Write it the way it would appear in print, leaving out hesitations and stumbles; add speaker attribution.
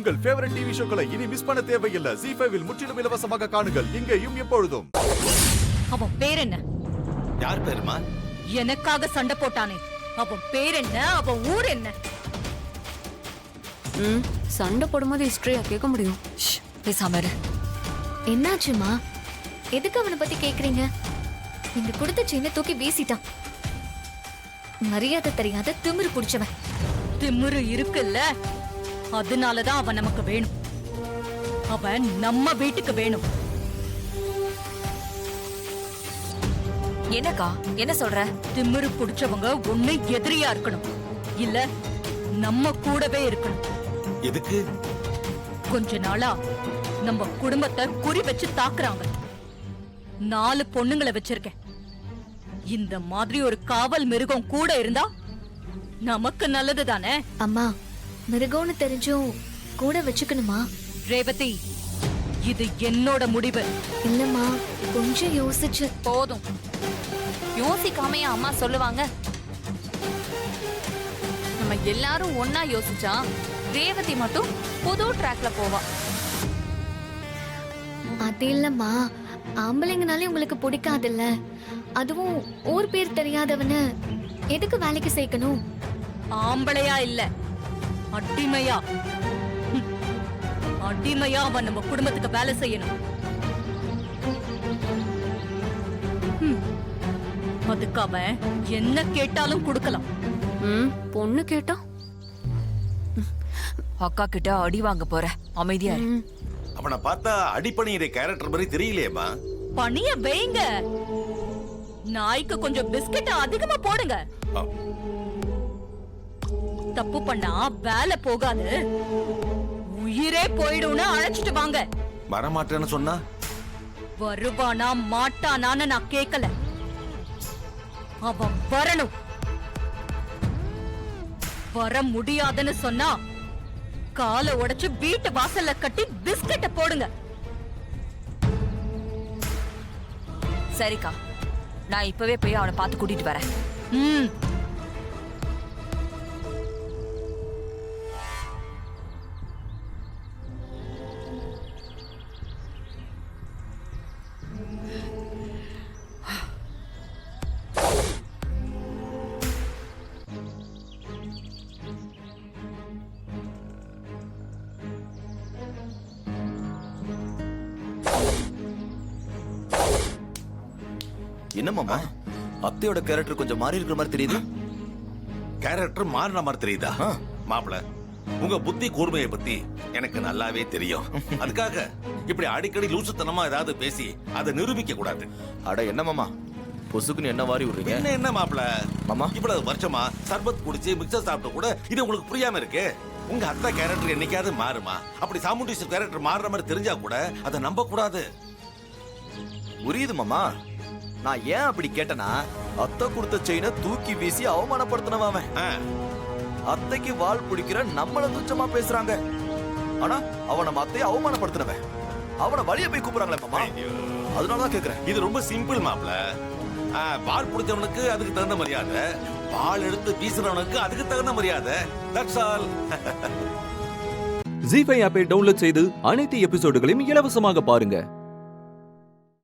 Speaker 1: உங்கள் favourite TV ஷோக்களை இனி miss பண்ண தேவையில்லை. ZEE5 இல் முற்றிலும் இலவசமாக காணுங்கள். இங்கேயும் எப்பொழுதும்.
Speaker 2: அவன் பேர் என்ன?
Speaker 3: யார் பேருமா?
Speaker 2: எனக்காக சண்டை போட்டானே, அவன் பேர் என்ன? அவன் ஊர் என்ன?
Speaker 4: சண்டை போடும்போது ஹிஸ்டரியா கேட்க முடியும்.
Speaker 2: பேசாம இரு.
Speaker 5: என்னாச்சுமா? எதுக்கு அவனை பத்தி கேக்குறீங்க? நீங்க கொடுத்த செயினை தூக்கி வீசிட்டான். மரியாதை தெரியாத திமிரு புடிச்சவன்.
Speaker 2: திமிரு இருக்குல்ல, அதனாலதான் அவன் நமக்கு வேணும். அவன் நம்ம வீட்டுக்கு வேணும்.
Speaker 4: என்னக்கா என்ன சொல்ற?
Speaker 2: திமிரு புடிச்சவங்க ஒண்ணு எதிரியா இருக்கணும், இல்ல நம்ம கூடவே இருக்கணும்.
Speaker 3: எதுக்கு?
Speaker 2: கொஞ்ச நாளா நம்ம குடும்பத்தை குறி வச்சு தாக்குறாங்க. 4 பொண்ணுங்களை வச்சிருக்கேன். இந்த மாதிரி ஒரு காவல் மிருகம் கூட இருந்தா நமக்கு நல்லது தானே?
Speaker 5: அம்மா, மிருகம்னு தெரிஞ்சும் கூட வச்சுக்கணுமா?
Speaker 2: ரேவதி, இது என்னோட முடிவு.
Speaker 5: இல்லம்மா, கொஞ்சம் யோசிச்சு.
Speaker 4: போதும், யோசிக்காமையா அம்மா சொல்லுவாங்க? நம்ம எல்லாரும் ஒன்னா யோசிச்சா ரேவதி மட்டும் புது ட்ராக்ல போவா.
Speaker 5: அது இல்லம்மா, ஆம்பளைங்கனாலே உங்களுக்கு பிடிக்காதுல்ல. அதுவும் ஊர் பேர் தெரியாதவன எதுக்கு வேலைக்கு சேர்க்கணும்?
Speaker 2: ஆம்பளையா இல்ல, அடிமையா. அடிமையா அவன் நம்ம குடும்பத்துக்கு வேலை செய்யணும். அதுக்கு அவன் என்ன கேட்டாலும் கொடுக்கலாம்.
Speaker 4: பொண்ணு கேட்டா அக்கா கிட்ட அடி வாங்க போற, அமைதியா இரு.
Speaker 3: அவனை பார்த்தா அடிப்பணியிற கேரக்டர் மாதிரி தெரியலையேம்மா.
Speaker 2: பணிய வைங்க, நாய்க்கு கொஞ்சம் பிஸ்கட் அதிகமா போடுங்க. தப்பு பண்ணா வேலை போகாது, உயிரே போயிடும்னு அழைச்சிட்டு வாங்க.
Speaker 3: வரமாட்டேன்னு சொன்னா?
Speaker 2: வருவானா மாட்டானான்னு நான் கேட்கல, அவன் வரணும். வர முடியாதுன்னு சொன்னா காலை உடைச்சு வீட்டு வாசல்ல கட்டி பிஸ்கட்ட போடுங்க.
Speaker 4: சரிக்கா, நான் இப்பவே போய் அவனை பார்த்து கூட்டிட்டு வரேன்.
Speaker 6: என்னமாமா, அத்தையோட கேரக்டர் கொஞ்சம் மாறி இருக்கிற மாதிரி தெரியுது.
Speaker 3: கேரக்டர் மாறின மாதிரி தெரியுதா? மாப்பிள, உங்க புத்தி கூர்மையை பத்தி எனக்கு நல்லாவே தெரியும். அதுக்காக இப்படி அடிக்கடி லூசுத்தனமா ஏதாவது பேசி அதை நிரூபிக்க கூடாது.
Speaker 6: அட என்ன மாமா, பொசுக்குன்னு என்ன வாரி விடுறீங்க?
Speaker 3: என்ன மாப்பிள,
Speaker 6: மாமா
Speaker 3: இவ்வளவு வருஷமா சர்பத் குடிச்சு மிக்சர் சாப்பிட்டு கூட இது உங்களுக்கு புரியாம இருக்கு. உங்க அத்தை கேரக்டர் என்னைக்காவது மாறுமா? அப்படி சாமுண்டீஸ் கேரக்டர் மாறுற மாதிரி தெரிஞ்சா கூட அதை நம்ப கூடாது.
Speaker 6: புரியுது மாமா. நான் ஏன் அப்படி கேட்டனா, அத்தை கொடுத்த செயினை தூக்கி வீசி அவமானப்படுத்தினவன். அத்தைக்கு வால் பிடிக்கிற நம்மள துச்சமா பேசுறாங்க. ஆனா அவன் நம்ம அத்தையை அவமானப்படுத்தினவன். அவனை வழிய போய் கூப்பிடுறாங்களே மாமா, அதனாலதான் கேக்குறேன்.
Speaker 3: இது ரொம்ப சிம்பிள் மாப்பிள. வால் பிடிச்சவனுக்கு அதுக்கு தகுந்த மரியாதை, வால் எடுத்து வீசுறவனுக்கு அதுக்கு தகுந்த மரியாதை. That's all.
Speaker 7: ZEE5 ஆப்பை டவுன்லோட் செய்து அனைத்து எபிசோடுகளையும் இலவசமாக பாருங்க.